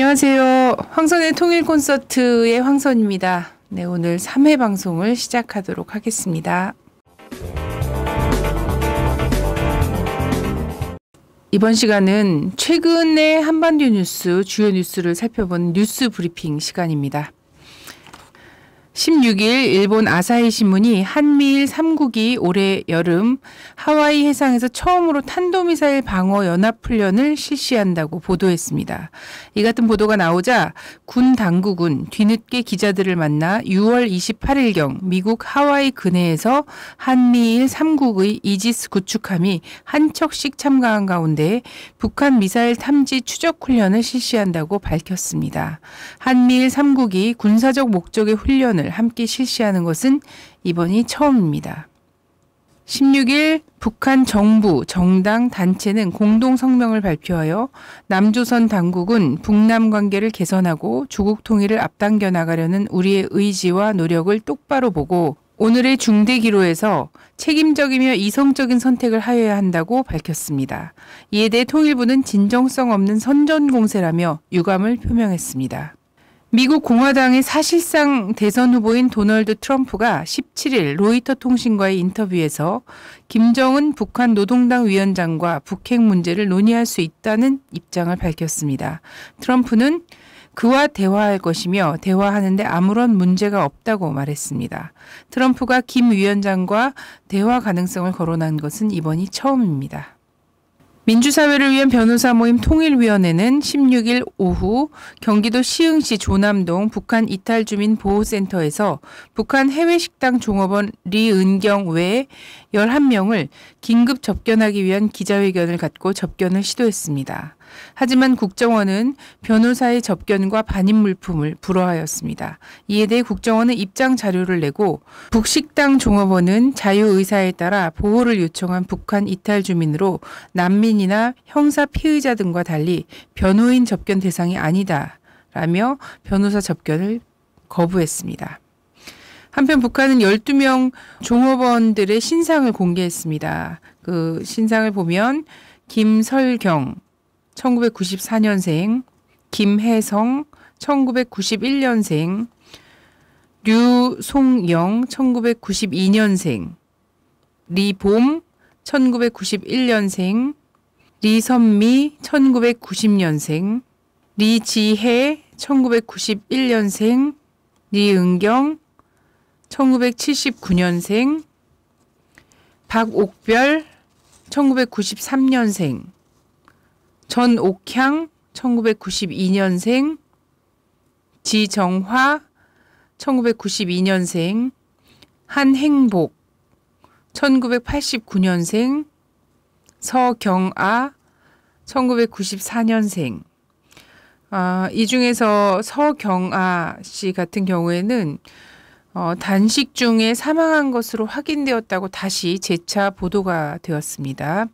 안녕하세요. 황선의 통일 콘서트의 황선입니다. 네, 오늘 3회 방송을 시작하도록 하겠습니다. 이번 시간은 최근의 한반도 뉴스, 주요 뉴스를 살펴본 뉴스 브리핑 시간입니다. 16일 일본 아사히 신문이 한미일 3국이 올해 여름 하와이 해상에서 처음으로 탄도미사일 방어 연합훈련을 실시한다고 보도했습니다. 이 같은 보도가 나오자 군 당국은 뒤늦게 기자들을 만나 6월 28일경 미국 하와이 근해에서 한미일 3국의 이지스 구축함이 한 척씩 참가한 가운데 북한 미사일 탐지 추적 훈련을 실시한다고 밝혔습니다. 한미일 3국이 군사적 목적의 훈련을 함께 실시하는 것은 이번이 처음입니다. 16일 북한 정부, 정당, 단체는 공동 성명을 발표하여 남조선 당국은 북남 관계를 개선하고 조국 통일을 앞당겨 나가려는 우리의 의지와 노력을 똑바로 보고 오늘의 중대 기로에서 책임적이며 이성적인 선택을 하여야 한다고 밝혔습니다. 이에 대해 통일부는 진정성 없는 선전공세라며 유감을 표명했습니다. 미국 공화당의 사실상 대선 후보인 도널드 트럼프가 17일 로이터 통신과의 인터뷰에서 김정은 북한 노동당 위원장과 북핵 문제를 논의할 수 있다는 입장을 밝혔습니다. 트럼프는 그와 대화할 것이며 대화하는데 아무런 문제가 없다고 말했습니다. 트럼프가 김 위원장과 대화 가능성을 거론한 것은 이번이 처음입니다. 민주사회를 위한 변호사 모임 통일위원회는 16일 오후 경기도 시흥시 조남동 북한 이탈주민 보호센터에서 북한 해외식당 종업원 리은경 외 11명을 긴급 접견하기 위한 기자회견을 갖고 접견을 시도했습니다. 하지만 국정원은 변호사의 접견과 반입 물품을 불허하였습니다. 이에 대해 국정원은 입장 자료를 내고 북식당 종업원은 자유의사에 따라 보호를 요청한 북한 이탈 주민으로 난민이나 형사 피의자 등과 달리 변호인 접견 대상이 아니다라며 변호사 접견을 거부했습니다. 한편 북한은 12명 종업원들의 신상을 공개했습니다. 그 신상을 보면 김설경 1994년생, 김혜성 1991년생, 류송영 1992년생, 리봄 1991년생, 리선미 1990년생, 리지혜 1991년생, 리은경 1979년생, 박옥별 1993년생, 전옥향 1992년생, 지정화 1992년생, 한행복 1989년생, 서경아 1994년생. 이 중에서 서경아 씨 같은 경우에는 단식 중에 사망한 것으로 확인되었다고 다시 재차 보도가 되었습니다.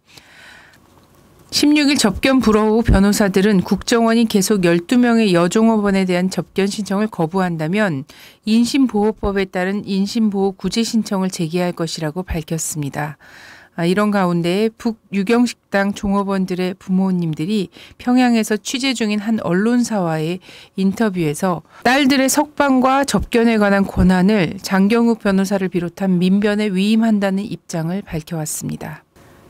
16일 접견 불허 후 변호사들은 국정원이 계속 12명의 여종업원에 대한 접견 신청을 거부한다면 인신보호법에 따른 인신보호 구제 신청을 제기할 것이라고 밝혔습니다. 이런 가운데 북유경식당 종업원들의 부모님들이 평양에서 취재 중인 한 언론사와의 인터뷰에서 딸들의 석방과 접견에 관한 권한을 장경욱 변호사를 비롯한 민변에 위임한다는 입장을 밝혀왔습니다.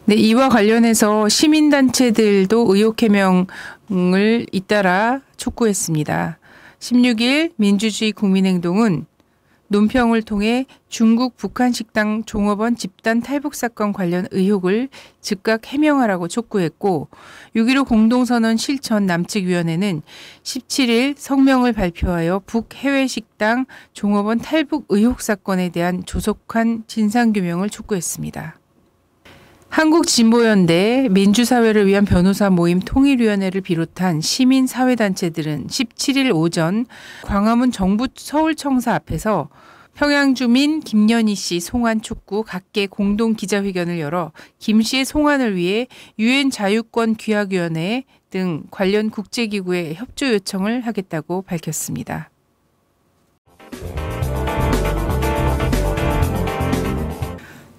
네, 이와 관련해서 시민단체들도 의혹 해명을 잇따라 촉구했습니다. 16일 민주주의 국민행동은 논평을 통해 중국 북한 식당 종업원 집단 탈북 사건 관련 의혹을 즉각 해명하라고 촉구했고 6.15 공동선언 실천 남측위원회는 17일 성명을 발표하여 북해외식당 종업원 탈북 의혹 사건에 대한 조속한 진상규명을 촉구했습니다. 한국진보연대 민주사회를 위한 변호사 모임 통일위원회를 비롯한 시민사회단체들은 17일 오전 광화문 정부 서울청사 앞에서 평양 주민 김연희 씨 송환 촉구 각계 공동 기자회견을 열어 김 씨의 송환을 위해 유엔 자유권 규약위원회 등 관련 국제기구에 협조 요청을 하겠다고 밝혔습니다.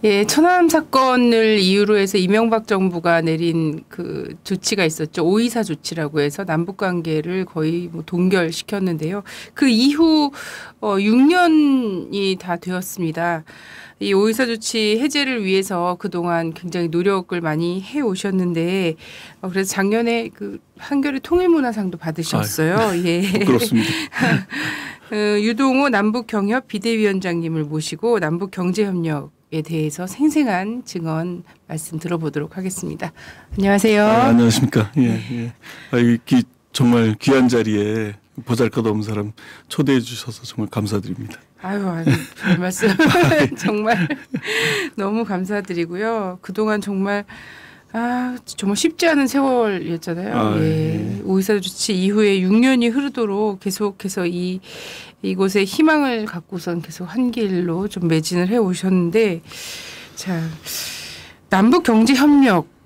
예, 천안함 사건을 이유로 해서 이명박 정부가 내린 그 조치가 있었죠. 5.24 조치라고 해서 남북 관계를 거의 뭐 동결시켰는데요. 그 이후 6년이 다 되었습니다. 이 5.24 조치 해제를 위해서 그동안 굉장히 노력을 많이 해 오셨는데 그래서 작년에 그 한겨레 통일문화상도 받으셨어요. 예. 부끄럽습니다. 유동호 남북경협 비대위원장님을 모시고 남북경제협력에 대해서 생생한 증언 말씀 들어보도록 하겠습니다. 안녕하세요. 안녕하십니까. 예. 정말 귀한 자리에 보잘것없는 사람 초대해 주셔서 정말 감사드립니다. 아유, 별 말씀. 정말 너무 감사드리고요. 그동안 정말 정말 쉽지 않은 세월이었잖아요. 예. 5.24 조치 이후에 6년이 흐르도록 계속해서 이곳에 희망을 갖고선 계속 한 길로 좀 매진을 해 오셨는데, 자, 남북경제협력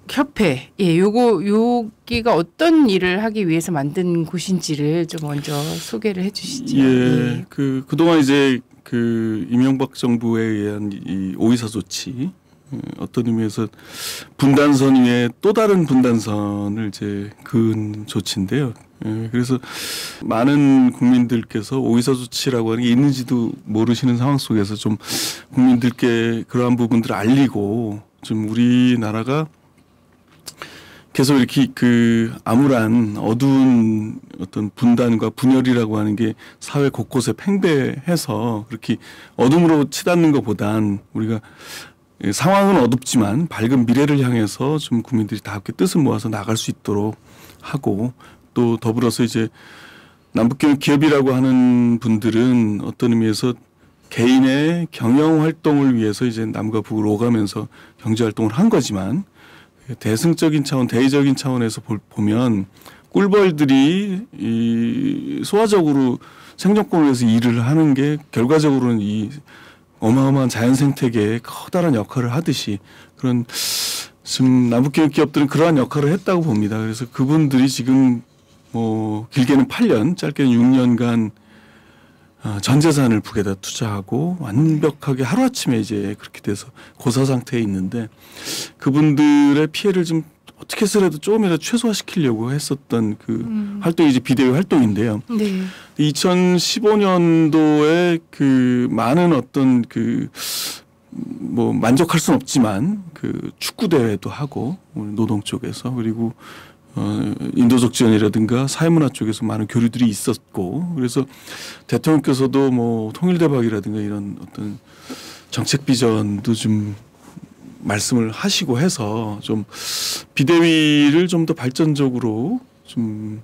협회, 예, 여기가 어떤 일을 하기 위해서 만든 곳인지를 좀 먼저 소개를 해주시죠. 예. 그동안 이제 이명박 정부에 의한 이 5.24 조치, 어떤 의미에서 분단선 위에 또 다른 분단선을 이제 그은 조치인데요. 그래서 많은 국민들께서 5.24 조치라고 하는 게 있는지도 모르시는 상황 속에서 좀 국민들께 그러한 부분들을 알리고 좀 우리나라가 계속 이렇게 암울한 어두운 어떤 분단과 분열이라고 하는 게 사회 곳곳에 팽배해서 그렇게 어둠으로 치닫는 것보단 우리가 상황은 어둡지만 밝은 미래를 향해서 좀 국민들이 다 함께 뜻을 모아서 나갈 수 있도록 하고 또 더불어서 이제 남북경협 기업이라고 하는 분들은 어떤 의미에서 개인의 경영 활동을 위해서 이제 남과 북을 오가면서 경제 활동을 한 거지만 대승적인 차원, 대의적인 차원에서 보면 꿀벌들이 소화적으로 생존권을 위해서 일을 하는 게 결과적으로는 이 어마어마한 자연 생태계에 커다란 역할을 하듯이 그런 지금 남북경협 기업들은 그러한 역할을 했다고 봅니다. 그래서 그분들이 지금 뭐 길게는 8년, 짧게는 6년간 전 재산을 북에다 투자하고 완벽하게 하루아침에 이제 그렇게 돼서 고사 상태에 있는데 그분들의 피해를 좀 어떻게 해서라도 조금이라도 최소화시키려고 했었던 활동이 이제 비대위 활동인데요. 네. 2015년도에 많은 어떤 뭐 만족할 수는 없지만 축구 대회도 하고 노동 쪽에서 그리고 인도적 지원이라든가 사회문화 쪽에서 많은 교류들이 있었고 그래서 대통령께서도 뭐 통일대박이라든가 이런 어떤 정책 비전도 좀 말씀을 하시고 해서 좀 비대위를 좀 더 발전적으로 좀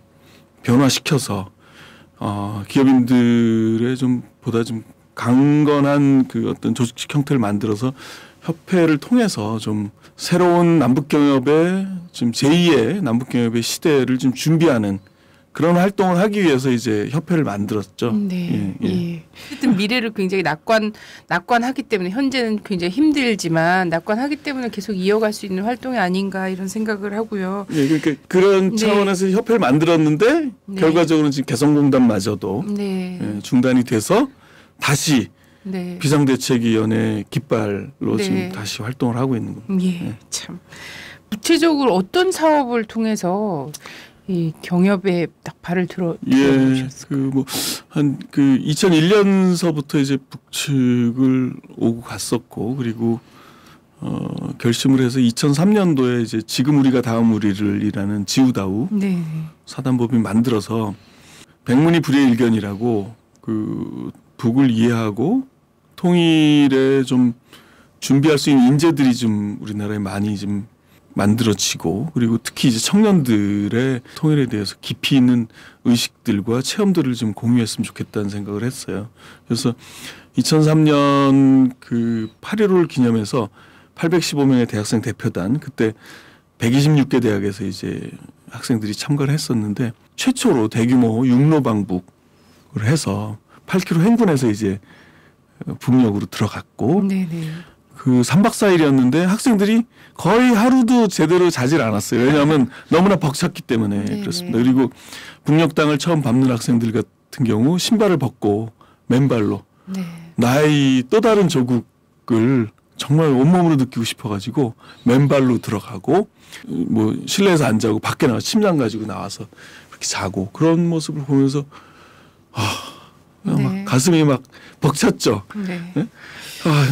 변화시켜서 기업인들의 좀 보다 좀 강건한 어떤 조직적 형태를 만들어서 협회를 통해서 좀 새로운 남북경협의 지금 제2의 남북경협의 시대를 좀 준비하는 그런 활동을 하기 위해서 이제 협회를 만들었죠. 네. 예. 어쨌든 미래를 굉장히 낙관하기 때문에 현재는 굉장히 힘들지만 낙관하기 때문에 계속 이어갈 수 있는 활동이 아닌가 이런 생각을 하고요. 예, 그러니까 그런 차원에서 협회를 만들었는데 결과적으로는 지금 개성공단마저도 중단이 돼서 다시 비상대책위원회 깃발로 지금 다시 활동을 하고 있는 겁니다. 예, 참 구체적으로 어떤 사업을 통해서 이 경협에 딱 발을 들어주셨을까요? 한 2001년서부터 이제 북측을 오고 갔었고 그리고 결심을 해서 2003년도에 이제 지금 우리가 다음 우리를이라는 지우다우 사단법인 만들어서 백문이 불여일견이라고 북을 이해하고 통일에 좀 준비할 수 있는 인재들이 좀 우리나라에 많이 좀 만들어지고 그리고 특히 이제 청년들의 통일에 대해서 깊이 있는 의식들과 체험들을 좀 공유했으면 좋겠다는 생각을 했어요. 그래서 2003년 8.15를 기념해서 815명의 대학생 대표단 그때 126개 대학에서 이제 학생들이 참가를 했었는데 최초로 대규모 육로 방북을 해서 8km 행군해서 이제 북녘으로 들어갔고 그 3박 4일이었는데 학생들이 거의 하루도 제대로 자질 않았어요. 왜냐하면 너무나 벅찼기 때문에 그렇습니다. 그리고 북녘 땅을 처음 밟는 학생들 같은 경우 신발을 벗고 맨발로 나의 또 다른 조국을 정말 온몸으로 느끼고 싶어가지고 맨발로 들어가고 뭐 실내에서 안 자고 밖에 나가 침낭 가지고 나와서 그렇게 자고 그런 모습을 보면서 막 가슴이 막 벅찼죠. 네. 네?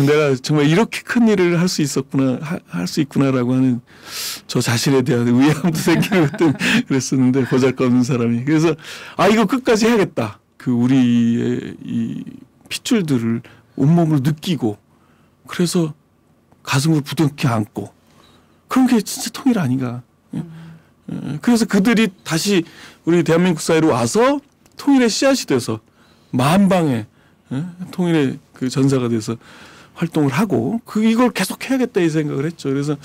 내가 정말 이렇게 큰 일을 할 수 있었구나, 할 수 있구나라고 하는 저 자신에 대한 의아함도 생기고 그랬었는데 보잘것없는 사람이. 그래서 이거 끝까지 해야겠다. 그 우리의 이 핏줄들을 온몸으로 느끼고 그래서 가슴을 부둥켜 안고 그런 게 진짜 통일 아닌가. 그래서 그들이 다시 우리 대한민국 사회로 와서 통일의 씨앗이 돼서 만방에 통일의 그 전사가 돼서 활동을 하고 이걸 계속 해야겠다 이 생각을 했죠. 그래서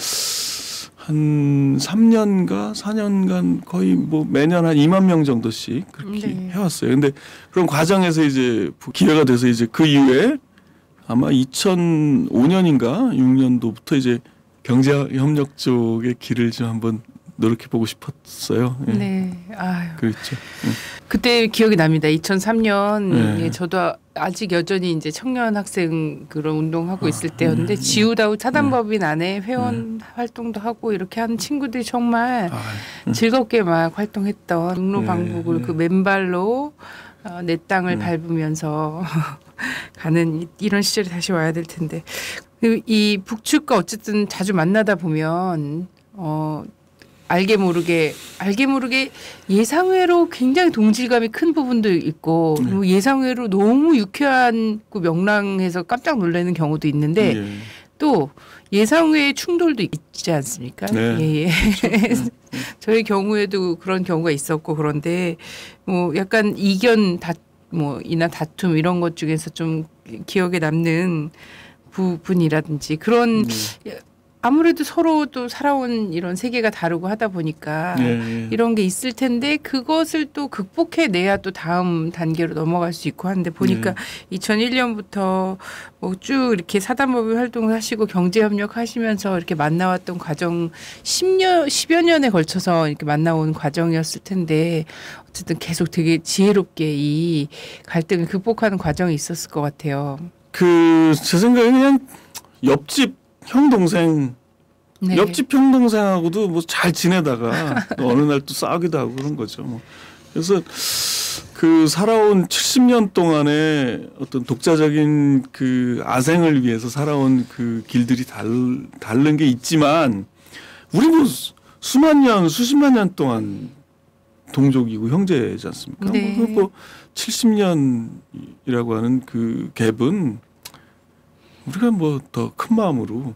한 3년가 4년간 거의 뭐 매년 한 2만 명 정도씩 그렇게 해왔어요. 근데 그런 과정에서 이제 기회가 돼서 이제 그 이후에 아마 2005년인가 6년도부터 이제 경제협력 쪽의 길을 좀 한번 노력해보고 싶었어요. 예. 네. 아유. 그렇죠. 그때 기억이 납니다. 2003년 네. 예, 저도 아직 여전히 이제 청년 학생 그런 운동하고 있을 때였는데 지우다우 차단법인 안에 회원 활동도 하고 이렇게 하는 친구들이 정말 즐겁게 막 활동했던 육로 방북을 그 맨발로 내 땅을 밟으면서 가는 이런 시절이 다시 와야 될 텐데 이 북측과 어쨌든 자주 만나다 보면 알게 모르게 예상외로 굉장히 동질감이 큰 부분도 있고 예상외로 너무 유쾌한 그 명랑해서 깜짝 놀라는 경우도 있는데 또 예상외의 충돌도 있지 않습니까? 네. 예. 그렇죠. 저희 경우에도 그런 경우가 있었고 그런데 뭐 약간 이견 이나 다툼 이런 것 중에서 좀 기억에 남는 부분이라든지 그런 아무래도 서로 또 살아온 이런 세계가 다르고 하다 보니까 이런 게 있을 텐데 그것을 또 극복해내야 또 다음 단계로 넘어갈 수 있고 하는데 보니까 2001년부터 뭐 쭉 이렇게 사단법인 활동을 하시고 경제협력 하시면서 이렇게 만나왔던 과정 10여 년에 걸쳐서 이렇게 만나온 과정이었을 텐데 어쨌든 계속 되게 지혜롭게 이 갈등을 극복하는 과정이 있었을 것 같아요. 제 생각에 그냥 옆집 형 동생 옆집 형 동생하고도 뭐 잘 지내다가 어느 날 또 싸우기도 하고 그런 거죠. 뭐. 그래서 그 살아온 70년 동안의 어떤 독자적인 그 아생을 위해서 살아온 그 길들이 다른 게 있지만 우리 뭐 수만 년 수십만 년 동안 동족이고 형제지 않습니까? 뭐 70년이라고 하는 그 갭은 우리가 뭐 더 큰 마음으로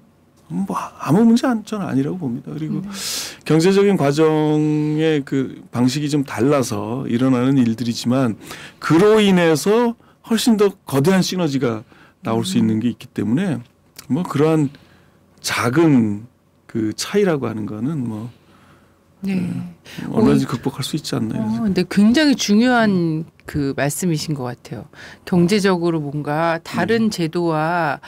뭐 아무 문제 저는 아니라고 봅니다. 그리고 경제적인 과정의 그 방식이 좀 달라서 일어나는 일들이지만 그로 인해서 훨씬 더 거대한 시너지가 나올 수 있는 게 있기 때문에 뭐 그러한 작은 그 차이라고 하는 거는 뭐 얼마든지 극복할 수 있지 않나요? 근데 굉장히 중요한 그 말씀이신 것 같아요. 경제적으로 뭔가 다른 제도와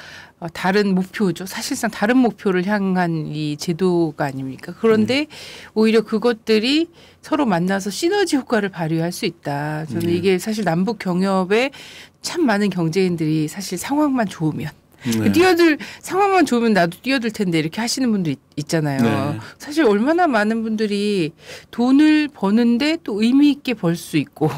다른 목표죠. 사실상 다른 목표를 향한 이 제도가 아닙니까? 그런데 오히려 그것들이 서로 만나서 시너지 효과를 발휘할 수 있다. 저는 이게 사실 남북 경협에 참 많은 경제인들이 사실 상황만 좋으면 상황만 좋으면 나도 뛰어들 텐데 이렇게 하시는 분도 있잖아요. 사실 얼마나 많은 분들이 돈을 버는데 또 의미 있게 벌 수 있고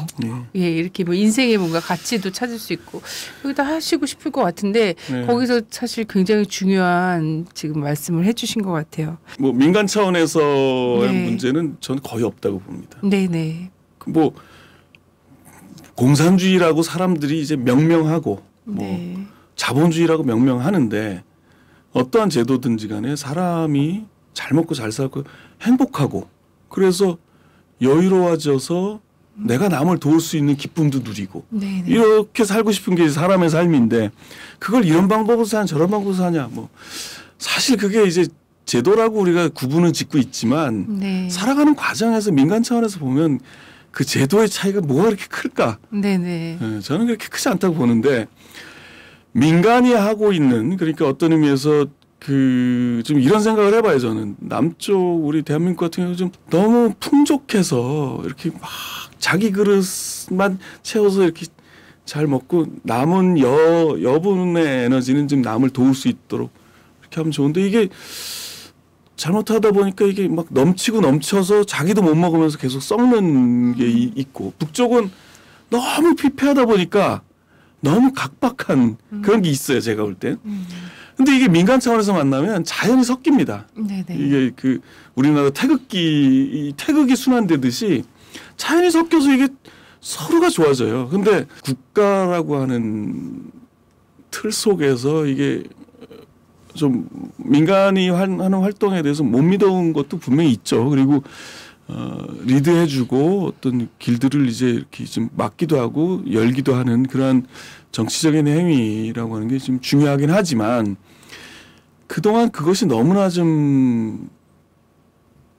이렇게 뭐 인생의 뭔가 가치도 찾을 수 있고 여기다 하시고 싶을 것 같은데 거기서 사실 굉장히 중요한 지금 말씀을 해주신 것 같아요. 뭐 민간 차원에서의 문제는 저는 거의 없다고 봅니다. 네네. 뭐 공산주의라고 사람들이 이제 명명하고 뭐 자본주의라고 명명하는데 어떠한 제도든지 간에 사람이 잘 먹고 잘 살고 행복하고 그래서 여유로워져서 내가 남을 도울 수 있는 기쁨도 누리고 이렇게 살고 싶은 게 사람의 삶인데 그걸 이런 방법으로 사냐 저런 방법으로 사냐 뭐 사실 그게 이제 제도라고 우리가 구분은 짓고 있지만 살아가는 과정에서 민간 차원에서 보면 그 제도의 차이가 뭐가 그렇게 클까? 저는 그렇게 크지 않다고 보는데 민간이 하고 있는 그러니까 어떤 의미에서 그 좀 이런 생각을 해봐요. 저는 남쪽 우리 대한민국 같은 경우 좀 너무 풍족해서 이렇게 막 자기 그릇만 채워서 이렇게 잘 먹고 남은 여분의 에너지는 좀 남을 도울 수 있도록 그렇게 하면 좋은데 이게 잘못하다 보니까 이게 막 넘치고 넘쳐서 자기도 못 먹으면서 계속 썩는 게 있고 북쪽은 너무 피폐하다 보니까 너무 각박한 그런 게 있어요. 제가 볼 때. 근데 이게 민간 차원에서 만나면 자연히 섞입니다. 네네. 이게 그 우리나라 태극기 순환되듯이 자연히 섞여서 이게 서로가 좋아져요. 근데 국가라고 하는 틀 속에서 이게 좀 민간이 하는 활동에 대해서 못 믿어온 것도 분명히 있죠. 그리고 리드해주고 어떤 길들을 이제 이렇게 좀 막기도 하고 열기도 하는 그러한 정치적인 행위라고 하는 게 좀 중요하긴 하지만 그동안 그것이 너무나 좀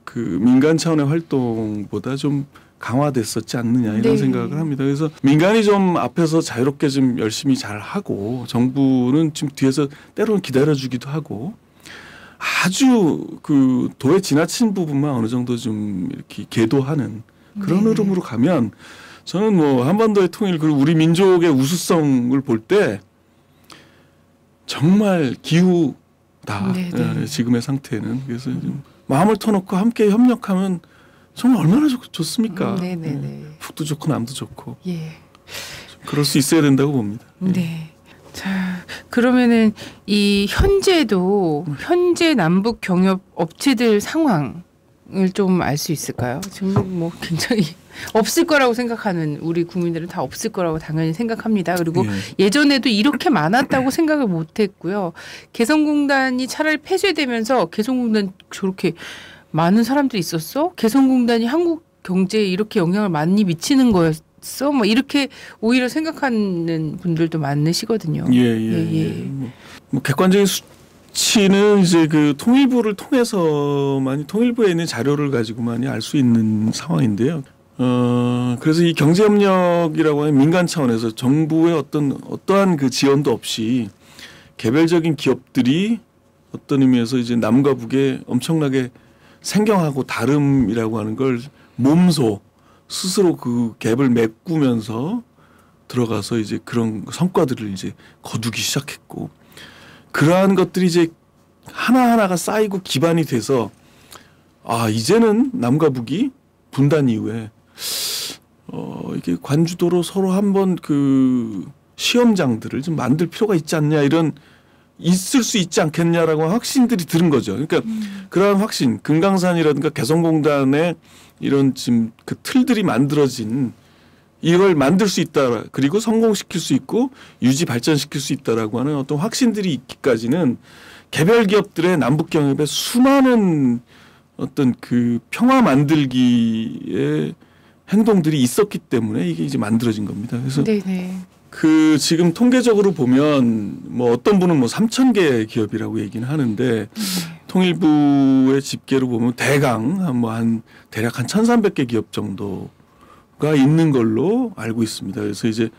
그 민간 차원의 활동보다 좀 강화됐었지 않느냐 이런 네. 생각을 합니다. 그래서 민간이 좀 앞에서 자유롭게 좀 열심히 잘 하고 정부는 좀 뒤에서 때로는 기다려주기도 하고 아주 그 도에 지나친 부분만 어느 정도 좀 이렇게 계도하는 그런 네. 흐름으로 가면 저는 뭐 한반도의 통일 그리고 우리 민족의 우수성을 볼 때 정말 기우다. 네, 네. 지금의 상태는. 그래서 좀 마음을 터놓고 함께 협력하면 정말 얼마나 좋습니까? 네네네. 북도 좋고 남도 좋고 예. 그럴 수 있어야 된다고 봅니다. 네. 자, 그러면은 이 현재 남북 경협 업체들 상황을 좀 알 수 있을까요? 지금 뭐 굉장히 없을 거라고 생각하는 우리 국민들은 다 없을 거라고 당연히 생각합니다. 그리고 예전에도 이렇게 많았다고 생각을 못 했고요. 개성공단이 차라리 폐쇄되면서 개성공단 저렇게 많은 사람들이 있었어? 개성공단이 한국 경제에 이렇게 영향을 많이 미치는 거였어? 뭐 이렇게 오히려 생각하는 분들도 많으시거든요. 예. 뭐 객관적인 수치는 이제 그 통일부를 통해서만이 통일부에 있는 자료를 가지고만이 알 수 있는 상황인데요. 그래서 이 경제협력이라고 하는 민간 차원에서 정부의 어떠한 그 지원도 없이 개별적인 기업들이 어떤 의미에서 이제 남과 북에 엄청나게 생경하고 다름이라고 하는 걸 몸소 스스로 그 갭을 메꾸면서 들어가서 이제 그런 성과들을 이제 거두기 시작했고 그러한 것들이 이제 하나하나가 쌓이고 기반이 돼서 이제는 남과 북이 분단 이후에 이게 관주도로 서로 한번 그 시험장들을 좀 만들 필요가 있지 않냐 이런 있을 수 있지 않겠냐라고 확신들이 드는 거죠. 그러니까 그러한 확신, 금강산이라든가 개성공단의 이런 지금 그 틀들이 만들어진 이걸 만들 수 있다. 그리고 성공시킬 수 있고 유지 발전시킬 수 있다라고 하는 어떤 확신들이 있기까지는 개별 기업들의 남북 경협의 수많은 어떤 그 평화 만들기의 행동들이 있었기 때문에 이게 이제 만들어진 겁니다. 그래서 네네. 그 지금 통계적으로 보면 뭐 어떤 분은 뭐 3,000개 기업이라고 얘기는 하는데 통일부의 집계로 보면 대강 한 대략 한 1,300개 기업 정도가 있는 걸로 알고 있습니다. 그래서 이제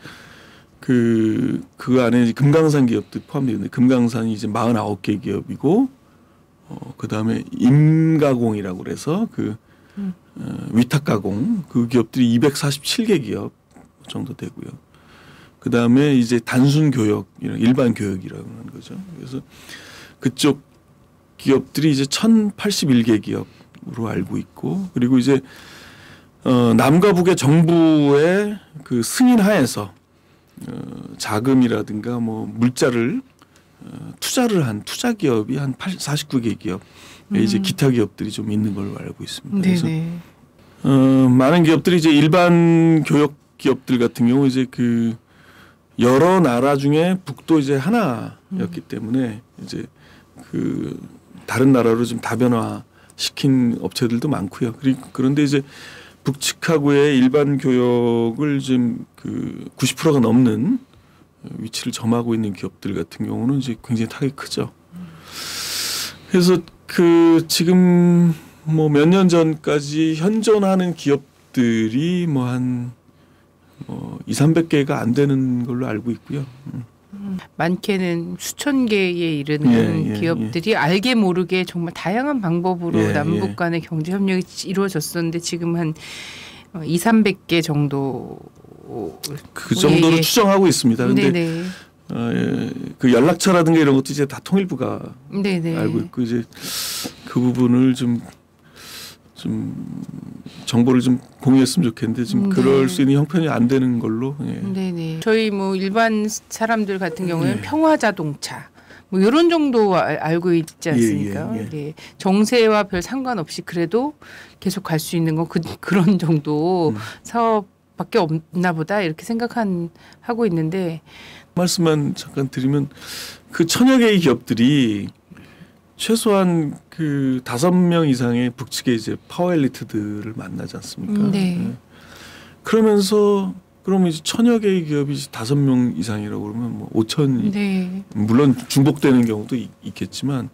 그 안에 금강산 기업도 포함되어 있는데 금강산이 이제 49개 기업이고 그다음에 임가공이라고 그래서 위탁가공 그 기업들이 247개 기업 정도 되고요. 그다음에 이제 단순 교역, 일반 교역이라고 하는 거죠. 그래서 그쪽 기업들이 이제 1,081개 기업으로 알고 있고 그리고 이제 남과 북의 정부의 그 승인 하에서 자금이라든가 뭐 물자를 투자를 한 투자 기업이 한 49개 기업에 이제 기타 기업들이 좀 있는 걸로 알고 있습니다. 그래서 많은 기업들이 이제 일반 교역 기업들 같은 경우 이제 그 여러 나라 중에 북도 이제 하나였기 때문에 이제 그 다른 나라로 좀 다변화시킨 업체들도 많고요. 그런데 이제 북측하고의 일반 교역을 지금 그 90%가 넘는 위치를 점하고 있는 기업들 같은 경우는 이제 굉장히 타격이 크죠. 그래서 그 지금 뭐 몇 년 전까지 현존하는 기업들이 뭐 한 200~300개가 안 되는 걸로 알고 있고요. 많게는 수천 개에 이르는 기업들이 알게 모르게 정말 다양한 방법으로 남북 간의 경제 협력이 이루어졌었는데 지금 한 200~300개 정도 그 정도로 추정하고 있습니다. 그런데 그 연락처라든가 이런 것도 이제 다 통일부가 네네. 알고 있고 이제 그 부분을 좀 정보를 좀 공유했으면 좋겠는데 지금 네. 그럴 수 있는 형편이 안 되는 걸로. 예. 네네. 저희 뭐 일반 사람들 같은 경우에는 평화자동차 뭐 이런 정도 알고 있지 않습니까? 예. 정세와 별 상관없이 그래도 계속 갈 수 있는 건 그런 정도 사업밖에 없나 보다 이렇게 하고 있는데 말씀만 잠깐 드리면 그 1000여 개의 기업들이 최소한 그 5명 이상의 북측의 이제 파워 엘리트들을 만나지 않습니까? 네. 네. 그러면서 그러면 이제 1000여 개의 기업이 5명 이상이라고 그러면 뭐 5천 네. 물론 중복되는 경우도 있겠지만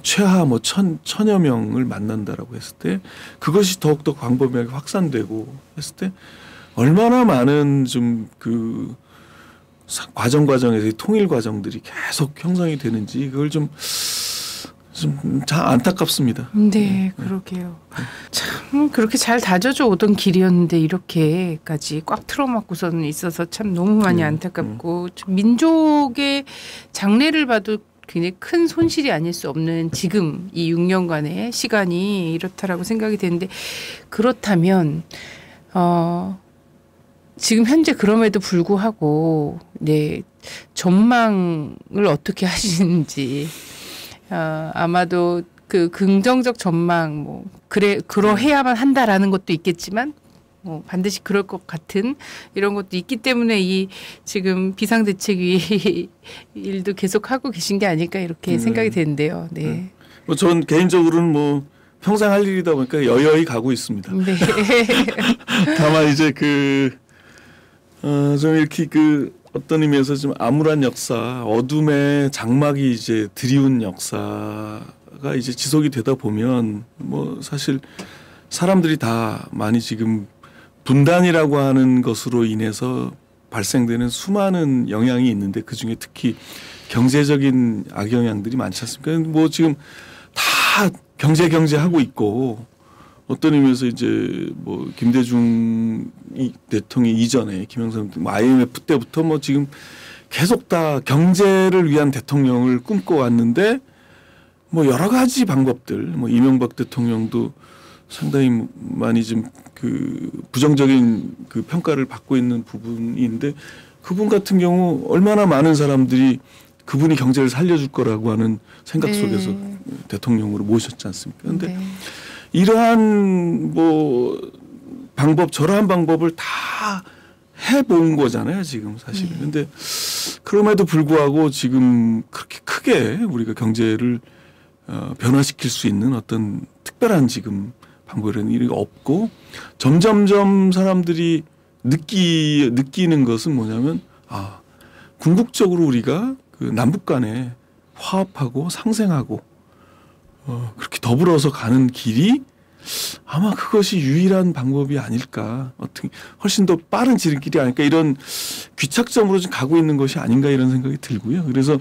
최하 뭐 1000여 명을 만난다라고 했을 때 그것이 더욱더 광범위하게 확산되고 했을 때 얼마나 많은 좀 그 과정에서의 통일 과정들이 계속 형성이 되는지 그걸 좀 참 안타깝습니다. 네, 그러게요. 참 그렇게 잘 다져져 오던 길이었는데 이렇게까지 꽉 틀어막고서는 있어서 참 너무 많이 안타깝고 좀 민족의 장래를 봐도 굉장히 큰 손실이 아닐 수 없는 지금 이 6년간의 시간이 이렇다라고 생각이 되는데 그렇다면 지금 현재 그럼에도 불구하고 네 전망을 어떻게 하시는지 아마도 그 긍정적 전망 뭐 그러해야만 한다라는 것도 있겠지만 뭐 반드시 그럴 것 같은 이런 것도 있기 때문에 이 지금 비상대책위 일도 계속 하고 계신 게 아닐까 이렇게 생각이 되는데요. 네. 뭐 전 개인적으로는 뭐 평생 할 일이다 보니까 여여히 가고 있습니다. 네. 다만 이제 좀 이렇게 어떤 의미에서 좀 암울한 역사, 어둠의 장막이 이제 드리운 역사가 이제 지속이 되다 보면 뭐 사실 사람들이 다 많이 지금 분단이라고 하는 것으로 인해서 발생되는 수많은 영향이 있는데 그중에 특히 경제적인 악영향들이 많지 않습니까? 뭐 지금 다 경제 하고 있고 어떤 의미에서 이제 뭐 김대중 대통령 이전에 김영삼 IMF 때부터 뭐 지금 계속 다 경제를 위한 대통령을 꿈꿔왔는데 뭐 여러 가지 방법들 뭐 이명박 대통령도 상당히 많이 좀 그 부정적인 그 평가를 받고 있는 부분인데 그분 같은 경우 얼마나 많은 사람들이 그분이 경제를 살려줄 거라고 하는 생각 속에서 대통령으로 모셨지 않습니까? 그런데 이러한 뭐 방법 저러한 방법을 다 해본 거잖아요 지금 사실. 그런데 그럼에도 불구하고 지금 그렇게 크게 우리가 경제를 변화시킬 수 있는 어떤 특별한 지금 방법이라는 일이 없고 점점점 사람들이 느끼는 것은 뭐냐면 궁극적으로 우리가 그 남북 간에 화합하고 상생하고 그렇게 더불어서 가는 길이 아마 그것이 유일한 방법이 아닐까. 어떻게 훨씬 더 빠른 지름길이 아닐까. 이런 귀착점으로 좀 가고 있는 것이 아닌가 이런 생각이 들고요. 그래서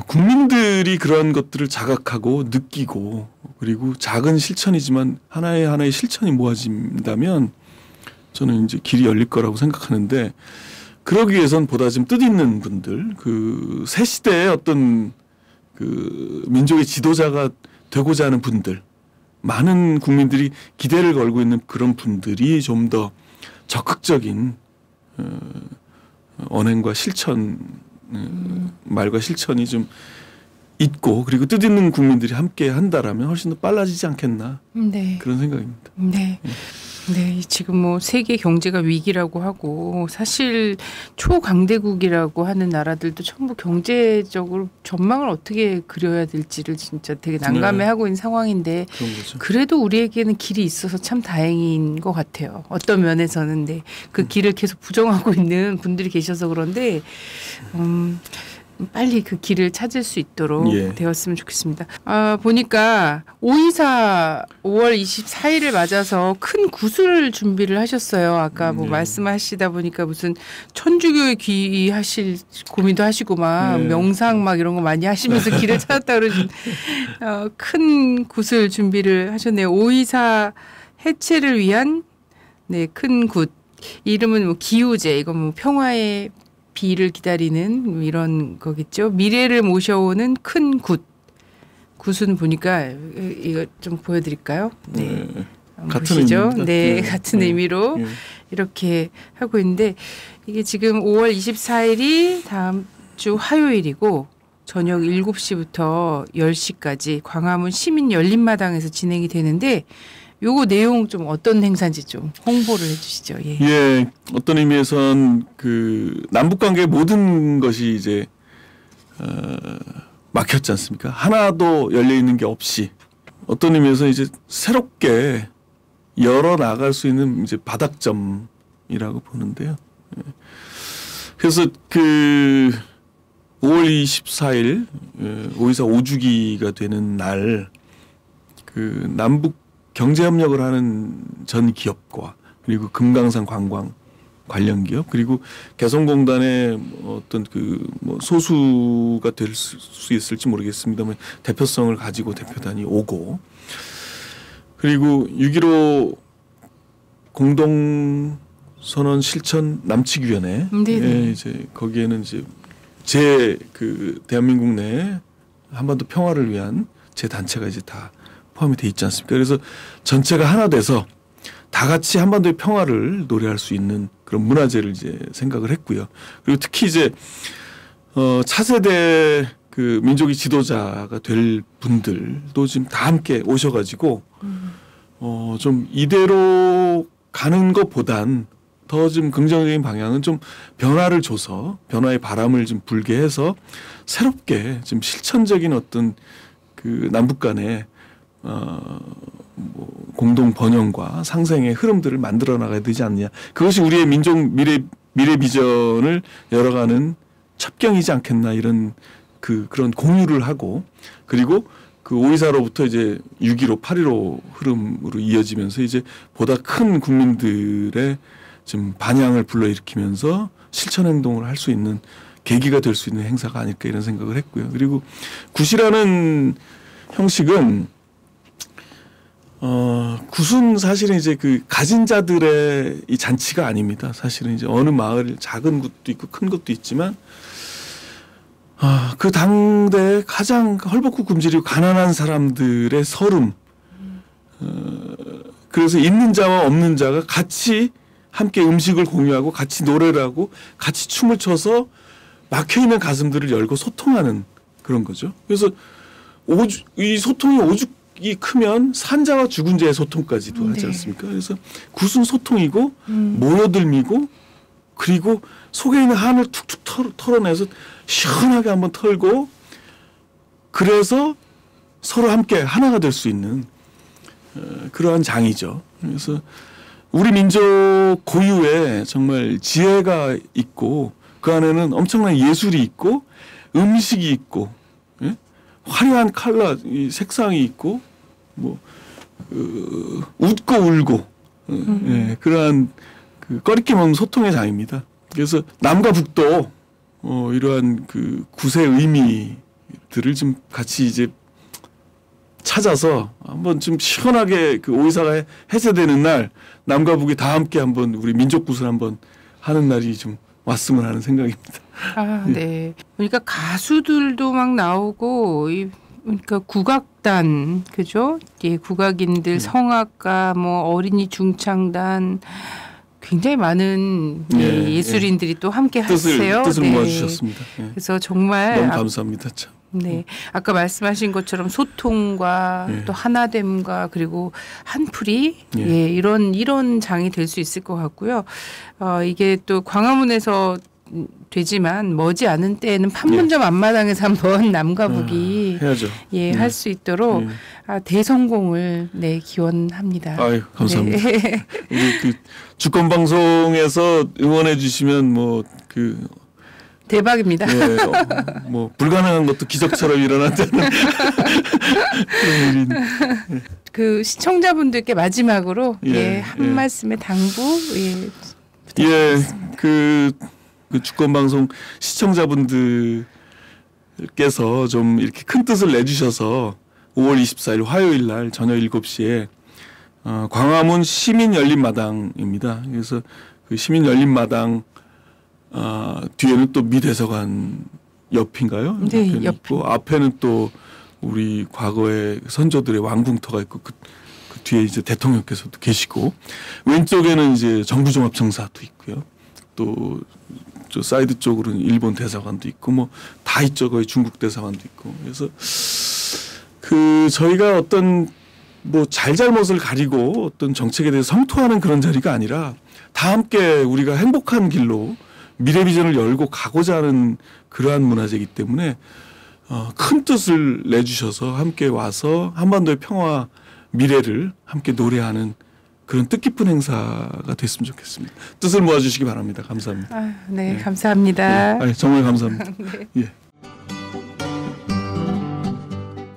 국민들이 그런 것들을 자각하고 느끼고 그리고 작은 실천이지만 하나의 실천이 모아진다면 저는 이제 길이 열릴 거라고 생각하는데 그러기 위해선 보다 좀 뜻있는 분들 그 새 시대의 어떤 그 민족의 지도자가 되고자 하는 분들 많은 국민들이 기대를 걸고 있는 그런 분들이 좀 더 적극적인 언행과 실천 말과 실천이 좀 있고 그리고 뜻있는 국민들이 함께 한다라면 훨씬 더 빨라지지 않겠나 그런 생각입니다. 네. 네, 지금 뭐 세계 경제가 위기라고 하고 사실 초강대국이라고 하는 나라들도 전부 경제적으로 전망을 어떻게 그려야 될지를 진짜 되게 난감해하고 있는 상황인데 그래도 우리에게는 길이 있어서 참 다행인 것 같아요. 어떤 면에서는 그 길을 계속 부정하고 있는 분들이 계셔서 그런데 빨리 그 길을 찾을 수 있도록 되었으면 좋겠습니다. 보니까 5.24 5월 24일을 맞아서 큰 구슬 준비를 하셨어요. 아까 뭐 말씀하시다 보니까 무슨 천주교에 귀하실 고민도 하시고 막 명상 막 이런 거 많이 하시면서 길을 찾았다 그러신 큰 구슬 준비를 하셨네요. 5.24 해체를 위한 큰 굿. 이름은 뭐 기우제. 이건 뭐 평화의 비를 기다리는 이런 거겠죠. 미래를 모셔오는 큰 굿. 굿은 보니까 이거 좀 보여드릴까요? 네. 같은 보시죠? 의미입니다. 네, 같은 의미로 이렇게 하고 있는데 이게 지금 5월 24일이 다음 주 화요일이고 저녁 7시부터 10시까지 광화문 시민 열린마당에서 진행이 되는데 요거 내용 좀 어떤 행사인지 좀 홍보를 해주시죠. 예. 예, 어떤 의미에선 그 남북 관계의 모든 것이 이제 막혔지 않습니까? 하나도 열려 있는 게 없이 어떤 의미에서 이제 새롭게 열어 나갈 수 있는 이제 바닥점이라고 보는데요. 예. 그래서 그 5월 24일 5.24 5주기가 되는 날 그 남북 경제협력을 하는 전 기업과 그리고 금강산 관광 관련 기업 그리고 개성공단의 어떤 그 뭐 소수가 될 수 있을지 모르겠습니다만 대표성을 가지고 대표단이 오고 그리고 6.15 공동선언 실천 남측위원회 이제 거기에는 이제 제 그 대한민국 내 한반도 평화를 위한 제 단체가 이제 다 포함이 돼 있지 않습니까? 그래서 전체가 하나 돼서 다 같이 한반도의 평화를 노래할 수 있는 그런 문화제를 이제 생각을 했고요. 그리고 특히 이제 차세대 그 민족의 지도자가 될 분들도 지금 다 함께 오셔가지고 좀 이대로 가는 것보단 더 좀 긍정적인 방향은 좀 변화를 줘서 변화의 바람을 좀 불게 해서 새롭게 좀 실천적인 어떤 그 남북 간의 뭐 공동 번영과 상생의 흐름들을 만들어 나가야 되지 않느냐. 그것이 우리의 민족 미래 비전을 열어가는 첩경이지 않겠나 이런 그런 공유를 하고 그리고 그 5.24로부터 이제 6.15, 8.15 흐름으로 이어지면서 이제 보다 큰 국민들의 좀 반향을 불러일으키면서 실천 행동을 할 수 있는 계기가 될 수 있는 행사가 아닐까 이런 생각을 했고요. 그리고 굿이라는 형식은 굿은 사실은 이제 그 가진 자들의 이 잔치가 아닙니다. 사실은 이제 어느 마을 작은 굿도 있고 큰 것도 있지만 그 당대에 가장 헐벗고 굶주리고 가난한 사람들의 서름 그래서 있는 자와 없는 자가 같이 함께 음식을 공유하고 같이 노래를 하고 같이 춤을 춰서 막혀있는 가슴들을 열고 소통하는 그런 거죠. 그래서 이 소통이 오죽이 크면 산자와 죽은 자의 소통까지도 하지 않습니까? 그래서 굿은 소통이고 모여들미고 그리고 속에 있는 한을 툭툭 털어내서 시원하게 한번 털고 그래서 서로 함께 하나가 될 수 있는 그러한 장이죠. 그래서 우리 민족 고유의 정말 지혜가 있고 그 안에는 엄청난 예술이 있고 음식이 있고 화려한 컬러 색상이 있고 뭐 웃고 울고 그러한 그 꺼리낌 없는 소통의 장입니다. 그래서 남과 북도 이러한 그 굿의 의미들을 좀 같이 이제 찾아서 한번 좀 시원하게 그 5.24가 해제되는 날 남과 북이 다 함께 한번 우리 민족굿을 한번 하는 날이 좀 왔으면 하는 생각입니다. 네. 그러니까 가수들도 막 나오고 그러니까 국악단 그죠? 예, 국악인들, 성악가, 뭐 어린이 중창단 굉장히 많은 예술인들이 또 함께 하세요. 뜻을 모아주셨습니다. 그래서 정말 너무 감사합니다. 참. 네, 아까 말씀하신 것처럼 소통과 또 하나됨과 그리고 한풀이 이런 장이 될 수 있을 것 같고요. 이게 또 광화문에서 되지만 머지 않은 때에는 판문점 앞마당에서 한번 남과 북이 해야죠. 할 수 있도록 대성공을 기원합니다. 아유, 감사합니다. 네. 우리 그 주권 방송에서 응원해 주시면 대박입니다. 뭐 불가능한 것도 기적처럼 일어난다는 그런 일인. 그 시청자분들께 마지막으로 한 말씀의 당부 부탁드리겠습니다. 그 주권 방송 시청자분들께서 좀 이렇게 큰 뜻을 내주셔서 5월 24일 화요일 날 저녁 7시에 광화문 시민 열린마당입니다. 그래서 그 시민 열린마당 뒤에는 또 미 대사관 옆인가요? 네, 옆에는 있고 앞에는 또 우리 과거의 선조들의 왕궁터가 있고 그 뒤에 이제 대통령께서도 계시고 왼쪽에는 이제 정부종합청사도 있고요. 또 저 사이드 쪽으로는 일본 대사관도 있고 뭐 다 있죠. 거의 중국 대사관도 있고. 그래서 그 저희가 어떤 뭐 잘잘못을 가리고 어떤 정책에 대해서 성토하는 그런 자리가 아니라 다 함께 우리가 행복한 길로 미래 비전을 열고 가고자 하는 그러한 문화재이기 때문에 큰 뜻을 내주셔서 함께 와서 한반도의 평화 미래를 함께 노래하는 그런 뜻깊은 행사가 됐으면 좋겠습니다. 뜻을 모아주시기 바랍니다. 감사합니다. 네, 감사합니다. 정말 감사합니다. 네. 예.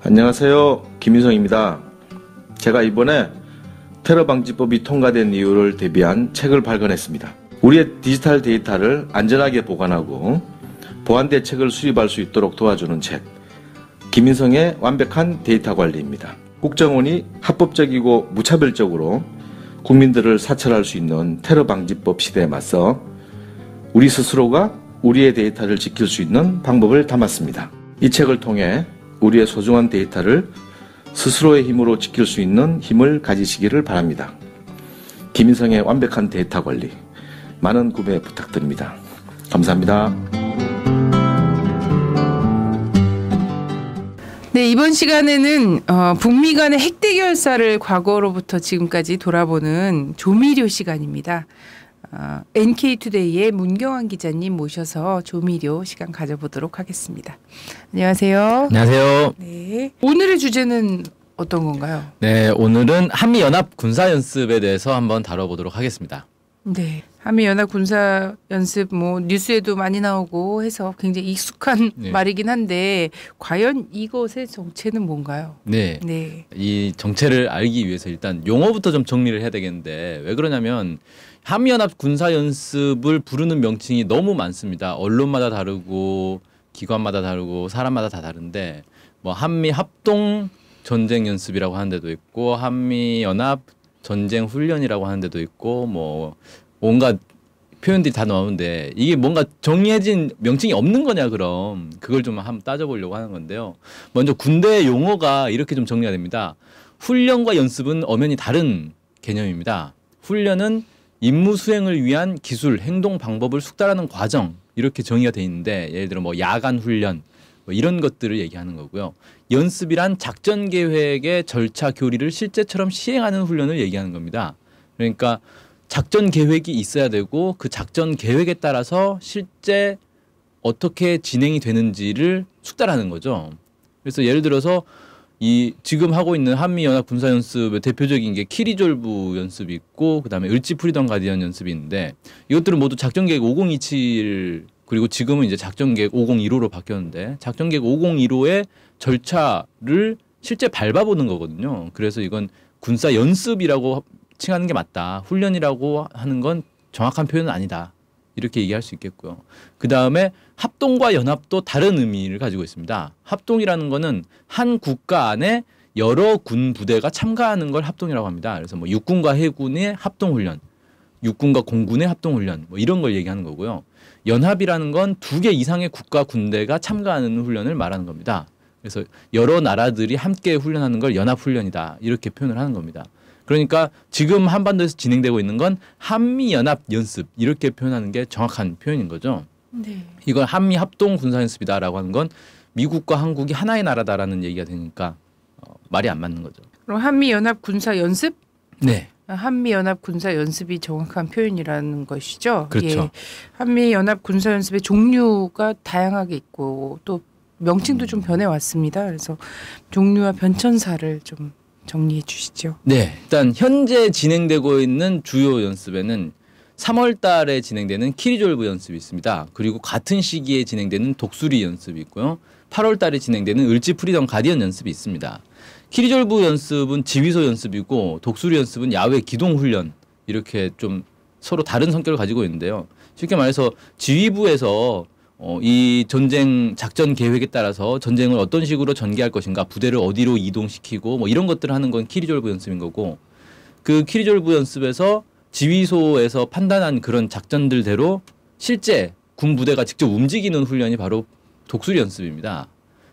안녕하세요. 김인성입니다. 제가 이번에 테러 방지법이 통과된 이유를 대비한 책을 발간했습니다. 우리의 디지털 데이터를 안전하게 보관하고 보안 대책을 수립할 수 있도록 도와주는 책, 김인성의 완벽한 데이터 관리입니다. 국정원이 합법적이고 무차별적으로 국민들을 사찰할 수 있는 테러 방지법 시대에 맞서 우리 스스로가 우리의 데이터를 지킬 수 있는 방법을 담았습니다. 이 책을 통해 우리의 소중한 데이터를 스스로의 힘으로 지킬 수 있는 힘을 가지시기를 바랍니다. 김인성의 완벽한 데이터 관리, 많은 구매 부탁드립니다. 감사합니다. 네, 이번 시간에는 북미 간의 핵대결사를 과거로부터 지금까지 돌아보는 조미료 시간입니다. NK투데이의 문경환 기자님 모셔서 조미료 시간 가져보도록 하겠습니다. 안녕하세요. 안녕하세요. 네, 오늘의 주제는 어떤 건가요? 네, 오늘은 한미연합 군사연습에 대해서 한번 다뤄보도록 하겠습니다. 네, 한미연합 군사연습 뭐 뉴스에도 많이 나오고 해서 굉장히 익숙한 네. 말이긴 한데 과연 이것의 정체는 뭔가요? 네. 네, 이 정체를 알기 위해서 일단 용어부터 좀 정리를 해야 되겠는데 왜 그러냐면 한미연합 군사연습을 부르는 명칭이 너무 많습니다. 언론마다 다르고 기관마다 다르고 사람마다 다 다른데 뭐 한미 합동 전쟁 연습이라고 하는 데도 있고 한미연합 전쟁 훈련이라고 하는 데도 있고 뭐 온갖 표현들이 다 나오는데 이게 뭔가 정해진 명칭이 없는 거냐 그럼 그걸 좀 한번 따져보려고 하는 건데요. 먼저 군대 용어가 이렇게 좀 정리가 됩니다. 훈련과 연습은 엄연히 다른 개념입니다. 훈련은 임무 수행을 위한 기술, 행동 방법을 숙달하는 과정 이렇게 정의가 돼 있는데 예를 들어 뭐 야간 훈련 뭐 이런 것들을 얘기하는 거고요. 연습이란 작전 계획의 절차 교리를 실제처럼 시행하는 훈련을 얘기하는 겁니다. 그러니까 작전 계획이 있어야 되고 그 작전 계획에 따라서 실제 어떻게 진행이 되는지를 숙달하는 거죠. 그래서 예를 들어서 이 지금 하고 있는 한미연합 군사연습의 대표적인 게 키리졸브 연습이 있고 그다음에 을지 프리덤 가디언 연습이 있는데 이것들은 모두 작전 계획 5027 그리고 지금은 이제 작전 계획 5015로 바뀌었는데 작전 계획 5015의 절차를 실제 밟아보는 거거든요. 그래서 이건 군사 연습이라고 칭하는 게 맞다. 훈련이라고 하는 건 정확한 표현은 아니다. 이렇게 얘기할 수 있겠고요. 그 다음에 합동과 연합도 다른 의미를 가지고 있습니다. 합동이라는 거는 한 국가 안에 여러 군 부대가 참가하는 걸 합동이라고 합니다. 그래서 뭐 육군과 해군의 합동훈련, 육군과 공군의 합동훈련 뭐 이런 걸 얘기하는 거고요. 연합이라는 건 2개 이상의 국가 군대가 참가하는 훈련을 말하는 겁니다. 그래서 여러 나라들이 함께 훈련하는 걸 연합훈련이다. 이렇게 표현을 하는 겁니다. 그러니까 지금 한반도에서 진행되고 있는 건 한미연합 연습 이렇게 표현하는 게 정확한 표현인 거죠. 네. 이걸 한미 합동 군사연습이다라고 하는 건 미국과 한국이 하나의 나라다라는 얘기가 되니까 말이 안 맞는 거죠. 그럼 한미연합 군사연습? 네. 한미연합 군사연습이 정확한 표현이라는 것이죠. 그렇죠. 예. 한미연합 군사연습의 종류가 다양하게 있고 또 명칭도 좀 변해왔습니다. 그래서 종류와 변천사를 좀 정리해 주시죠. 네. 일단 현재 진행되고 있는 주요 연습에는 3월 달에 진행되는 키리졸브 연습이 있습니다. 그리고 같은 시기에 진행되는 독수리 연습이 있고요. 8월 달에 진행되는 을지 프리덤 가디언 연습이 있습니다. 키리졸브 연습은 지휘소 연습이고 독수리 연습은 야외 기동 훈련 이렇게 좀 서로 다른 성격을 가지고 있는데요. 쉽게 말해서 지휘부에서 이 전쟁 작전 계획에 따라서 전쟁을 어떤 식으로 전개할 것인가, 부대를 어디로 이동시키고 뭐 이런 것들을 하는 건 키리졸브 연습인 거고, 그 키리졸브 연습에서 지휘소에서 판단한 그런 작전들대로 실제 군 부대가 직접 움직이는 훈련이 바로 독수리 연습입니다.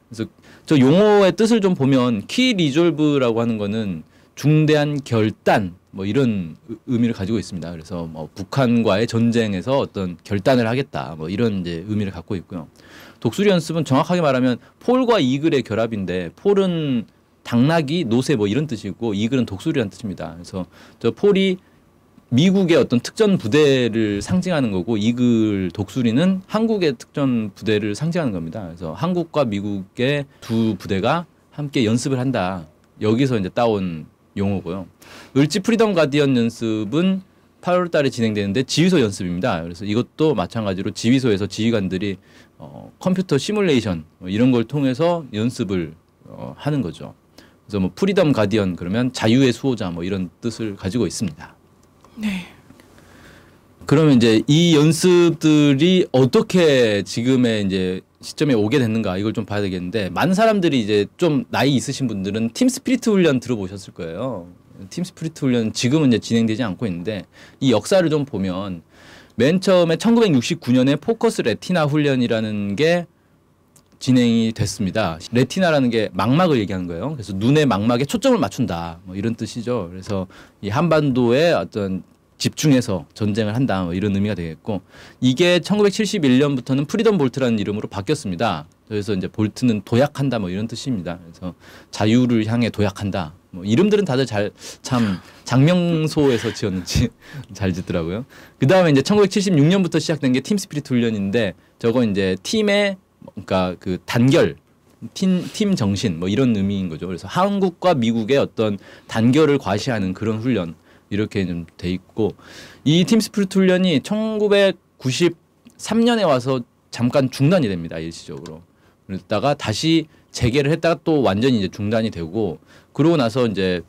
그래서 저 용어의 뜻을 좀 보면 키 리졸브라고 하는 거는 중대한 결단 뭐 이런 의미를 가지고 있습니다. 그래서 뭐 북한과의 전쟁에서 어떤 결단을 하겠다 뭐 이런 이제 의미를 갖고 있고요. 독수리 연습은 정확하게 말하면 폴과 이글의 결합인데 폴은 당나귀, 노새 뭐 이런 뜻이고 이글은 독수리라는 뜻입니다. 그래서 저 폴이 미국의 어떤 특전 부대를 상징하는 거고 이글 독수리는 한국의 특전 부대를 상징하는 겁니다. 그래서 한국과 미국의 두 부대가 함께 연습을 한다. 여기서 이제 따온 용어고요. 을지 프리덤 가디언 연습은 8월 달에 진행되는데 지휘소 연습입니다. 그래서 이것도 마찬가지로 지휘소에서 지휘관들이 컴퓨터 시뮬레이션 이런 걸 통해서 연습을 하는 거죠. 그래서 뭐 프리덤 가디언 그러면 자유의 수호자 뭐 이런 뜻을 가지고 있습니다. 네. 그러면 이제 이 연습들이 어떻게 지금의 이제 시점에 오게 됐는가 이걸 좀 봐야 되겠는데 많은 사람들이 이제 좀 나이 있으신 분들은 팀 스피리트 훈련 들어보셨을 거예요. 팀 스피리트 훈련 지금은 이제 진행되지 않고 있는데 이 역사를 좀 보면 맨 처음에 1969년에 포커스 레티나 훈련이라는 게 진행이 됐습니다. 레티나라는 게 망막을 얘기하는 거예요. 그래서 눈의 망막에 초점을 맞춘다. 뭐 이런 뜻이죠. 그래서 이 한반도에 어떤 집중해서 전쟁을 한다. 뭐 이런 의미가 되겠고 이게 1971년부터는 프리덤 볼트라는 이름으로 바뀌었습니다. 그래서 이제 볼트는 도약한다. 뭐 이런 뜻입니다. 그래서 자유를 향해 도약한다. 뭐 이름들은 다들 참 장명소에서 지었는지 잘 짓더라고요. 그 다음에 이제 1976년부터 시작된 게 팀 스피리트 훈련인데 저거 이제 팀의 그러니까 그 단결, 팀 정신 뭐 이런 의미인 거죠. 그래서 한국과 미국의 어떤 단결을 과시하는 그런 훈련 이렇게 좀 돼 있고 이 팀 스피리트 훈련이 1993년에 와서 잠깐 중단이 됩니다. 일시적으로. 그랬다가 다시 재개를 했다가 또 완전히 이제 중단이 되고 그러고 나서 이제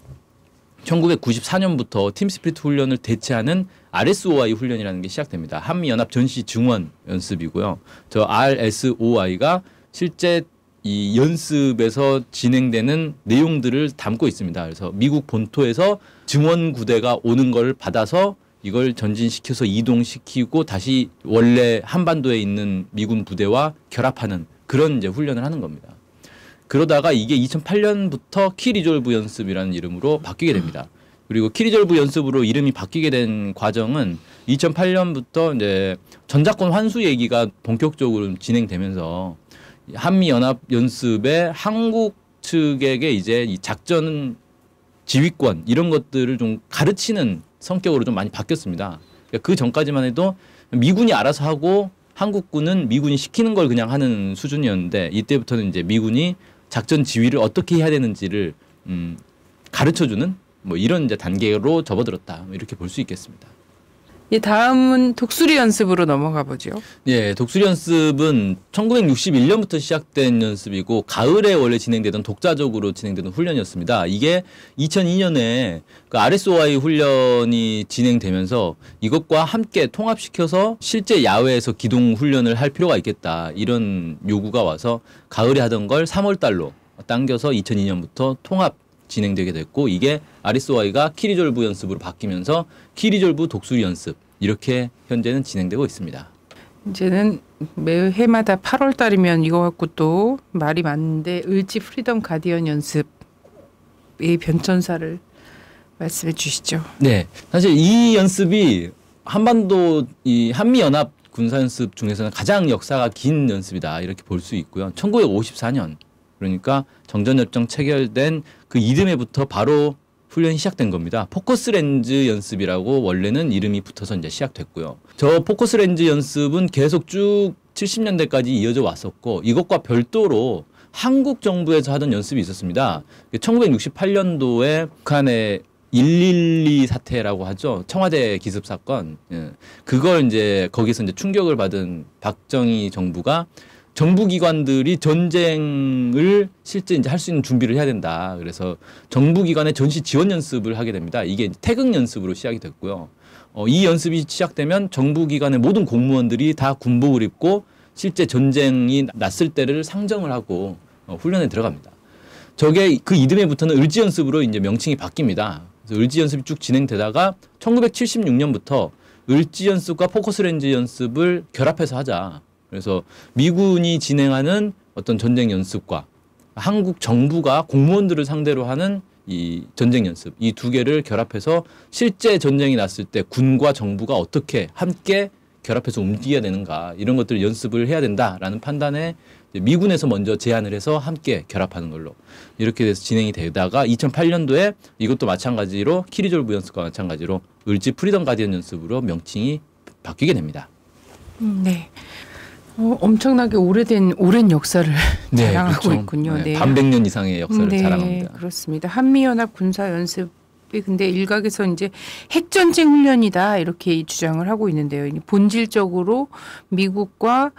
1994년부터 팀 스피리트 훈련을 대체하는 RSOI 훈련이라는 게 시작됩니다. 한미연합 전시 증원 연습이고요. 저 RSOI가 실제 이 연습에서 진행되는 내용들을 담고 있습니다. 그래서 미국 본토에서 증원 구대가 오는 걸 받아서 이걸 전진시켜서 이동시키고 다시 원래 한반도에 있는 미군 부대와 결합하는 그런 이제 훈련을 하는 겁니다. 그러다가 이게 2008년부터 키 리졸브 연습이라는 이름으로 바뀌게 됩니다. 그리고 키 리졸브 연습으로 이름이 바뀌게 된 과정은 2008년부터 이제 전작권 환수 얘기가 본격적으로 진행되면서 한미 연합 연습에 한국 측에게 이제 이 작전 지휘권 이런 것들을 좀 가르치는 성격으로 좀 많이 바뀌었습니다. 그러니까 그 전까지만 해도 미군이 알아서 하고 한국군은 미군이 시키는 걸 그냥 하는 수준이었는데 이때부터는 이제 미군이 작전 지휘를 어떻게 해야 되는지를 가르쳐주는 뭐 이런 이제 단계로 접어들었다 이렇게 볼 수 있겠습니다. 이 다음은 독수리 연습으로 넘어가 보죠. 예, 독수리 연습은 1961년부터 시작된 연습이고 가을에 원래 진행되던 독자적으로 진행되던 훈련이었습니다. 이게 2002년에 그 RSOI 훈련이 진행되면서 이것과 함께 통합시켜서 실제 야외에서 기동 훈련을 할 필요가 있겠다 이런 요구가 와서 가을에 하던 걸 3월 달로 당겨서 2002년부터 통합 진행되게 됐고 이게 RSOI가 키 리졸브 연습으로 바뀌면서 키 리졸브 독수리 연습 이렇게 현재는 진행되고 있습니다. 이제는 매 해마다 8월 달이면 이거 갖고 또 말이 많은데 을지 프리덤 가디언 연습의 변천사를 말씀해 주시죠. 네, 사실 이 연습이 한반도 이 한미 연합 군사 연습 중에서는 가장 역사가 긴 연습이다 이렇게 볼 수 있고요. 1954년 그러니까 정전협정 체결된 그 이듬해부터 바로 훈련이 시작된 겁니다. 포커스 렌즈 연습이라고 원래는 이름이 붙어서 이제 시작됐고요. 저 포커스 렌즈 연습은 계속 쭉 70년대까지 이어져 왔었고 이것과 별도로 한국 정부에서 하던 연습이 있었습니다. 1968년도에 북한의 112 사태라고 하죠. 청와대 기습 사건. 그걸 이제 거기서 이제 충격을 받은 박정희 정부가 정부기관들이 전쟁을 실제 이제 할 수 있는 준비를 해야 된다. 그래서 정부기관의 전시 지원 연습을 하게 됩니다. 이게 태극 연습으로 시작이 됐고요. 이 연습이 시작되면 정부기관의 모든 공무원들이 다 군복을 입고 실제 전쟁이 났을 때를 상정을 하고 훈련에 들어갑니다. 저게 그 이듬해부터는 을지 연습으로 이제 명칭이 바뀝니다. 그래서 을지 연습이 쭉 진행되다가 1976년부터 을지 연습과 포커스 렌즈 연습을 결합해서 하자. 그래서 미군이 진행하는 어떤 전쟁 연습과 한국 정부가 공무원들을 상대로 하는 이 전쟁 연습, 이 두 개를 결합해서 실제 전쟁이 났을 때 군과 정부가 어떻게 함께 결합해서 움직여야 되는가, 이런 것들을 연습을 해야 된다라는 판단에 미군에서 먼저 제안을 해서 함께 결합하는 걸로 이렇게 돼서 진행이 되다가 2008년도에 이것도 마찬가지로 키리졸브 연습과 마찬가지로 을지 프리덤 가디언 연습으로 명칭이 바뀌게 됩니다. 네. 엄청나게 오랜 역사를 자랑하고 그렇죠. 있군요. 네, 네. 반백년 이상의 역사를 네, 자랑합니다. 그렇습니다. 한미연합 군사 연습이 근데 일각에서 이제 핵전쟁 훈련이다 이렇게 주장을 하고 있는데요. 본질적으로 미국과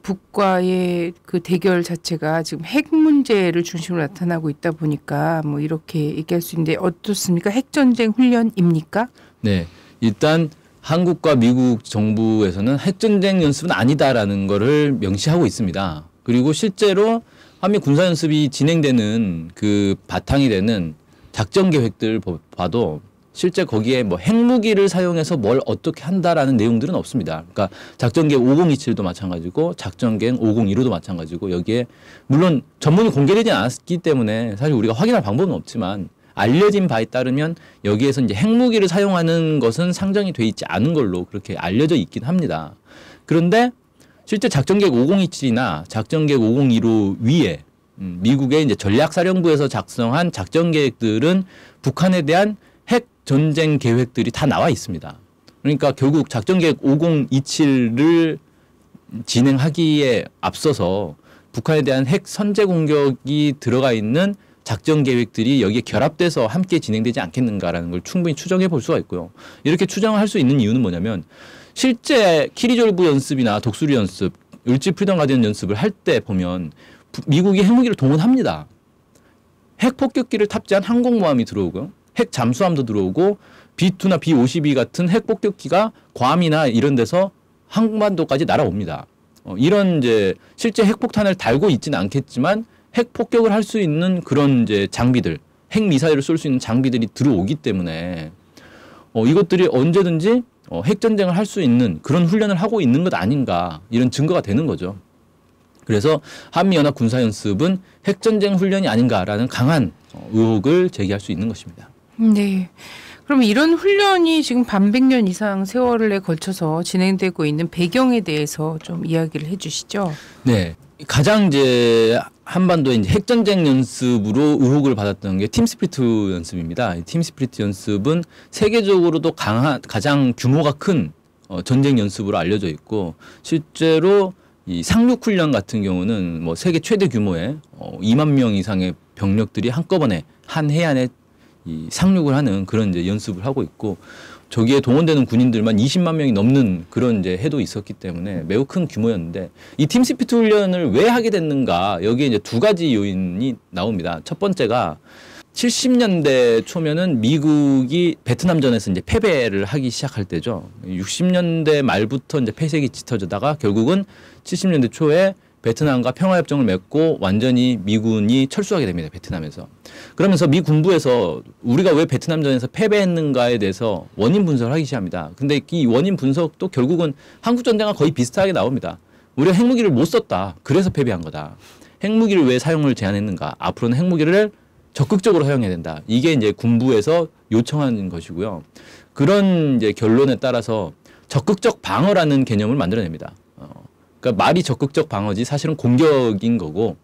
북과의 그 대결 자체가 지금 핵 문제를 중심으로 나타나고 있다 보니까 뭐 이렇게 얘기할 수 있는데 어떻습니까? 핵전쟁 훈련입니까? 네, 일단 한국과 미국 정부에서는 핵전쟁 연습은 아니다라는 거를 명시하고 있습니다. 그리고 실제로 한미 군사 연습이 진행되는 그 바탕이 되는 작전 계획들 봐도 실제 거기에 뭐 핵무기를 사용해서 뭘 어떻게 한다라는 내용들은 없습니다. 그러니까 작전 계획 5027도 마찬가지고 작전 계획 5015도 마찬가지고 여기에 물론 전문이 공개되지 않았기 때문에 사실 우리가 확인할 방법은 없지만 알려진 바에 따르면 여기에서 이제 핵무기를 사용하는 것은 상정이 돼 있지 않은 걸로 그렇게 알려져 있긴 합니다. 그런데 실제 작전계획 5027이나 작전계획 5015 위에 미국의 이제 전략사령부에서 작성한 작전계획들은 북한에 대한 핵 전쟁 계획들이 다 나와 있습니다. 그러니까 결국 작전계획 5027을 진행하기에 앞서서 북한에 대한 핵 선제 공격이 들어가 있는 작전 계획들이 여기에 결합돼서 함께 진행되지 않겠는가라는 걸 충분히 추정해 볼 수가 있고요. 이렇게 추정할 수 있는 이유는 뭐냐면 실제 키리졸브 연습이나 독수리 연습, 을지 프리덤 가디언 연습을 할 때 보면 미국이 핵무기를 동원합니다. 핵 폭격기를 탑재한 항공모함이 들어오고요. 핵 잠수함도 들어오고 B2나 B52 같은 핵 폭격기가 괌이나 이런 데서 한반도까지 날아옵니다. 이런 이제 실제 핵폭탄을 달고 있지는 않겠지만 핵 폭격을 할 수 있는 그런 이제 장비들, 핵 미사일을 쏠 수 있는 장비들이 들어오기 때문에 이것들이 언제든지 핵 전쟁을 할 수 있는 그런 훈련을 하고 있는 것 아닌가 이런 증거가 되는 거죠. 그래서 한미연합 군사연습은 핵 전쟁 훈련이 아닌가라는 강한 의혹을 제기할 수 있는 것입니다. 네. 그럼 이런 훈련이 지금 반백년 이상 세월에 걸쳐서 진행되고 있는 배경에 대해서 좀 이야기를 해주시죠. 네. 가장 이제 한반도의 이제 핵전쟁 연습으로 의혹을 받았던 게 팀스피리트 연습입니다. 팀스피리트 연습은 세계적으로도 가장 규모가 큰 전쟁 연습으로 알려져 있고 실제로 이 상륙 훈련 같은 경우는 뭐 세계 최대 규모의 2만 명 이상의 병력들이 한꺼번에 한 해안에 이 상륙을 하는 그런 이제 연습을 하고 있고 저기에 동원되는 군인들만 20만 명이 넘는 그런 이제 해도 있었기 때문에 매우 큰 규모였는데 이 팀스피리트 훈련을 왜 하게 됐는가 여기에 이제 두 가지 요인이 나옵니다. 첫 번째가 70년대 초면은 미국이 베트남전에서 이제 패배를 하기 시작할 때죠. 60년대 말부터 이제 패색이 짙어지다가 결국은 70년대 초에 베트남과 평화협정을 맺고 완전히 미군이 철수하게 됩니다. 베트남에서. 그러면서 미 군부에서 우리가 왜 베트남전에서 패배했는가에 대해서 원인 분석을 하기 시작합니다. 근데 이 원인 분석도 결국은 한국전쟁과 거의 비슷하게 나옵니다. 우리가 핵무기를 못 썼다. 그래서 패배한 거다. 핵무기를 왜 사용을 제한했는가. 앞으로는 핵무기를 적극적으로 사용해야 된다. 이게 이제 군부에서 요청하는 것이고요. 그런 이제 결론에 따라서 적극적 방어라는 개념을 만들어냅니다. 그러니까 말이 적극적 방어지 사실은 공격인 거고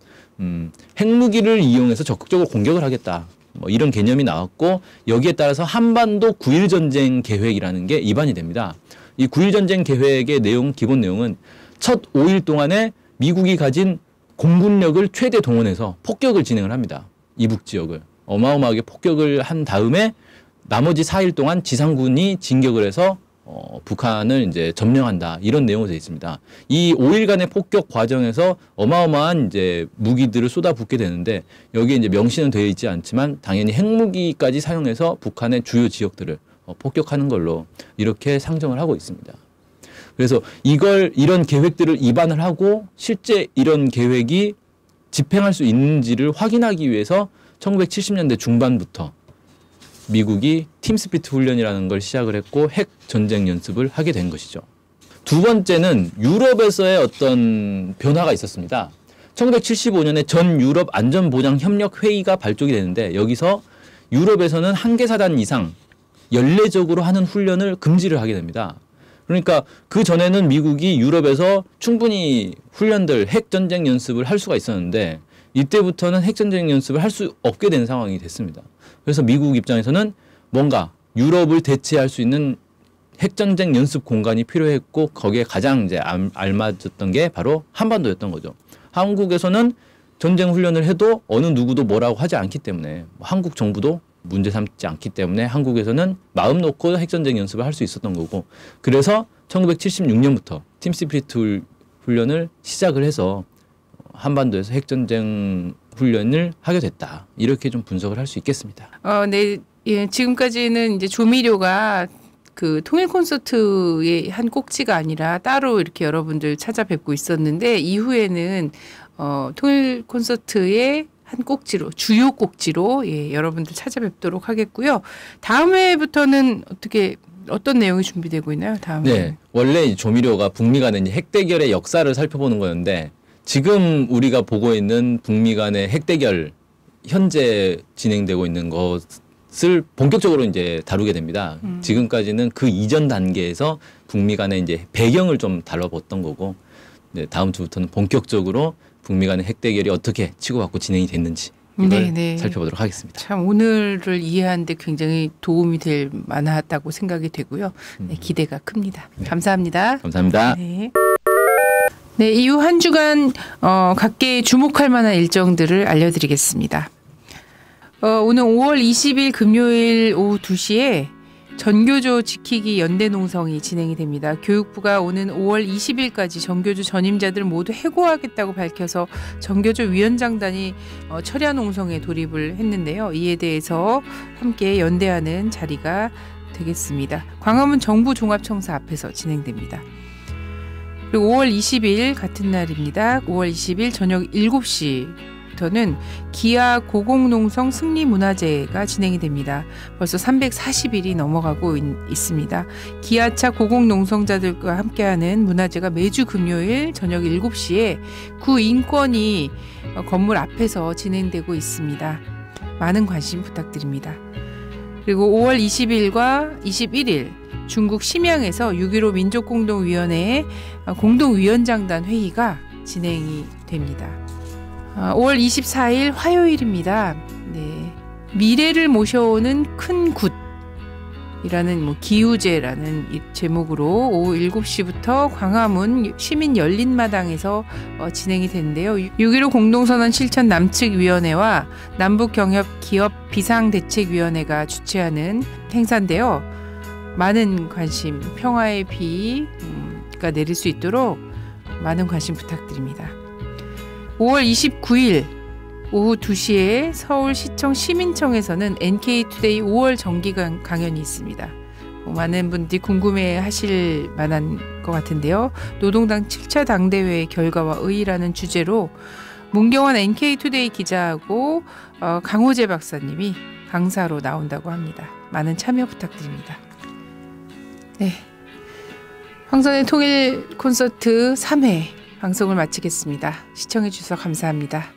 핵무기를 이용해서 적극적으로 공격을 하겠다. 뭐 이런 개념이 나왔고 여기에 따라서 한반도 9.1 전쟁 계획이라는 게 입안이 됩니다. 이 9.1 전쟁 계획의 내용, 기본 내용은 첫 5일 동안에 미국이 가진 공군력을 최대 동원해서 폭격을 진행을 합니다. 이북 지역을. 어마어마하게 폭격을 한 다음에 나머지 4일 동안 지상군이 진격을 해서 북한을 이제 점령한다. 이런 내용으로 되어 있습니다. 이 5일간의 폭격 과정에서 어마어마한 이제 무기들을 쏟아붓게 되는데 여기에 이제 명시는 되어 있지 않지만 당연히 핵무기까지 사용해서 북한의 주요 지역들을 폭격하는 걸로 이렇게 상정을 하고 있습니다. 그래서 이런 계획들을 입안을 하고 실제 이런 계획이 집행할 수 있는지를 확인하기 위해서 1970년대 중반부터 미국이 팀스피트 훈련이라는 걸 시작을 했고 핵 전쟁 연습을 하게 된 것이죠. 두 번째는 유럽에서의 어떤 변화가 있었습니다. 1975년에 전 유럽 안전보장협력회의가 발족이 되는데 여기서 유럽에서는 한 개 사단 이상 연례적으로 하는 훈련을 금지를 하게 됩니다. 그러니까 그 전에는 미국이 유럽에서 충분히 훈련들 핵전쟁 연습을 할 수가 있었는데 이때부터는 핵전쟁 연습을 할 수 없게 된 상황이 됐습니다. 그래서 미국 입장에서는 뭔가 유럽을 대체할 수 있는 핵전쟁 연습 공간이 필요했고 거기에 가장 이제 알맞았던 게 바로 한반도였던 거죠. 한국에서는 전쟁 훈련을 해도 어느 누구도 뭐라고 하지 않기 때문에 한국 정부도 문제 삼지 않기 때문에 한국에서는 마음 놓고 핵전쟁 연습을 할 수 있었던 거고 그래서 1976년부터 팀스피리트 훈련을 시작을 해서 한반도에서 핵전쟁 훈련을 하게 됐다. 이렇게 좀 분석을 할 수 있겠습니다. 네, 예, 지금까지는 이제 조미료가 그 통일 콘서트의 한 꼭지가 아니라 따로 이렇게 여러분들 찾아뵙고 있었는데 이후에는 통일 콘서트의 한 꼭지로 주요 꼭지로 예, 여러분들 찾아뵙도록 하겠고요. 다음 회부터는 어떤 내용이 준비되고 있나요? 다음 회. 네, 원래 이 조미료가 북미 간의 핵대결의 역사를 살펴보는 거였는데 지금 우리가 보고 있는 북미 간의 핵대결 현재 진행되고 있는 것을 본격적으로 이제 다루게 됩니다. 지금까지는 그 이전 단계에서 북미 간의 이제 배경을 좀 다뤄봤던 거고 네, 다음 주부터는 본격적으로 북미 간의 핵대결이 어떻게 치고받고 진행이 됐는지 이걸 살펴보도록 하겠습니다. 참 오늘을 이해하는데 굉장히 도움이 될 만하다고 생각이 되고요. 네, 기대가 큽니다. 네. 감사합니다. 감사합니다. 네. 네, 이후 한 주간 각계 주목할 만한 일정들을 알려드리겠습니다. 오늘 5월 20일 금요일 오후 2시에 전교조 지키기 연대농성이 진행이 됩니다. 교육부가 오는 5월 20일까지 전교조 전임자들 모두 해고하겠다고 밝혀서 전교조 위원장단이 철야 농성에 돌입을 했는데요. 이에 대해서 함께 연대하는 자리가 되겠습니다. 광화문 정부종합청사 앞에서 진행됩니다. 그리고 5월 20일 같은 날입니다. 5월 20일 저녁 7시부터는 기아 고공농성 승리문화제가 진행이 됩니다. 벌써 340일이 넘어가고 있습니다. 기아차 고공농성자들과 함께하는 문화제가 매주 금요일 저녁 7시에 구인권위 건물 앞에서 진행되고 있습니다. 많은 관심 부탁드립니다. 그리고 5월 20일과 21일 중국 심양에서 6.15 민족공동위원회의 공동위원장단 회의가 진행이 됩니다. 5월 24일 화요일입니다. 네. 미래를 모셔오는 큰 굿이라는 기우제라는 제목으로 오후 7시부터 광화문 시민 열린마당에서 진행이 되는데요. 6.15 공동선언 실천 남측위원회와 남북경협기업 비상대책위원회가 주최하는 행사인데요. 많은 관심, 평화의 비가 내릴 수 있도록 많은 관심 부탁드립니다. 5월 29일 오후 2시에 서울시청 시민청에서는 NK투데이 5월 정기 강연이 있습니다. 많은 분들이 궁금해하실 만한 것 같은데요. 노동당 7차 당대회 결과와 의의라는 주제로 문경원 NK투데이 기자하고 강호재 박사님이 강사로 나온다고 합니다. 많은 참여 부탁드립니다. 네, 황선의 통일 콘서트 3회 방송을 마치겠습니다. 시청해 주셔서 감사합니다.